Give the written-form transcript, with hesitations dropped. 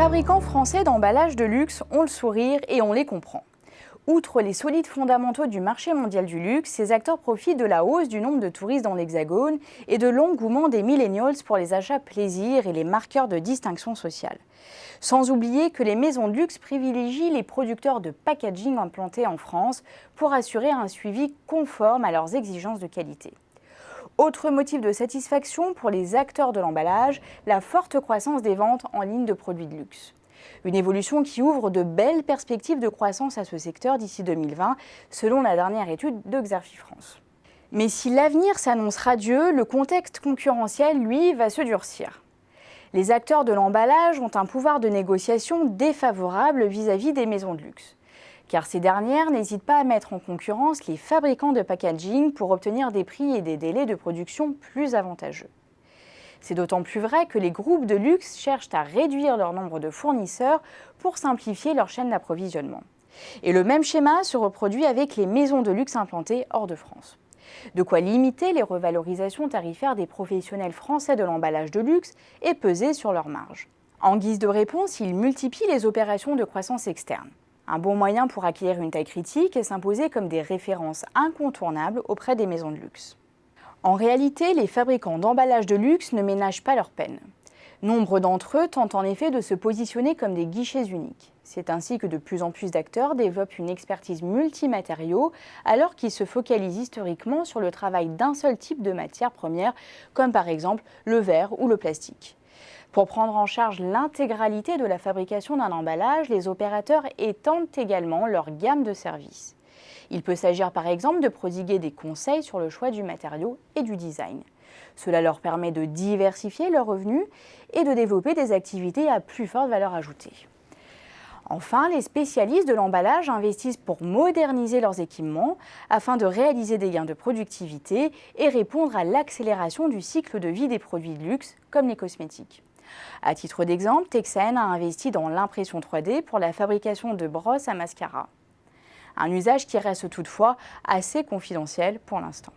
fabricants français d'emballages de luxe ont le sourire et on les comprend. Outre les solides fondamentaux du marché mondial du luxe, ces acteurs profitent de la hausse du nombre de touristes dans l'Hexagone et de l'engouement des millennials pour les achats plaisir et les marqueurs de distinction sociale. Sans oublier que les maisons de luxe privilégient les producteurs de packaging implantés en France pour assurer un suivi conforme à leurs exigences de qualité. Autre motif de satisfaction pour les acteurs de l'emballage, la forte croissance des ventes en ligne de produits de luxe. Une évolution qui ouvre de belles perspectives de croissance à ce secteur d'ici 2020, selon la dernière étude de Xerfi-France. Mais si l'avenir s'annonce radieux, le contexte concurrentiel, lui, va se durcir. Les acteurs de l'emballage ont un pouvoir de négociation défavorable vis-à-vis des maisons de luxe, car ces dernières n'hésitent pas à mettre en concurrence les fabricants de packaging pour obtenir des prix et des délais de production plus avantageux. C'est d'autant plus vrai que les groupes de luxe cherchent à réduire leur nombre de fournisseurs pour simplifier leur chaîne d'approvisionnement. Et le même schéma se reproduit avec les maisons de luxe implantées hors de France. De quoi limiter les revalorisations tarifaires des professionnels français de l'emballage de luxe et peser sur leurs marges. En guise de réponse, ils multiplient les opérations de croissance externe. Un bon moyen pour acquérir une taille critique et s'imposer comme des références incontournables auprès des maisons de luxe. En réalité, les fabricants d'emballages de luxe ne ménagent pas leur peine. Nombre d'entre eux tentent en effet de se positionner comme des guichets uniques. C'est ainsi que de plus en plus d'acteurs développent une expertise multimatériaux alors qu'ils se focalisent historiquement sur le travail d'un seul type de matière première, comme par exemple le verre ou le plastique. Pour prendre en charge l'intégralité de la fabrication d'un emballage, les opérateurs étendent également leur gamme de services. Il peut s'agir par exemple de prodiguer des conseils sur le choix du matériau et du design. Cela leur permet de diversifier leurs revenus et de développer des activités à plus forte valeur ajoutée. Enfin, les spécialistes de l'emballage investissent pour moderniser leurs équipements afin de réaliser des gains de productivité et répondre à l'accélération du cycle de vie des produits de luxe comme les cosmétiques. À titre d'exemple, Texaen a investi dans l'impression 3D pour la fabrication de brosses à mascara. Un usage qui reste toutefois assez confidentiel pour l'instant.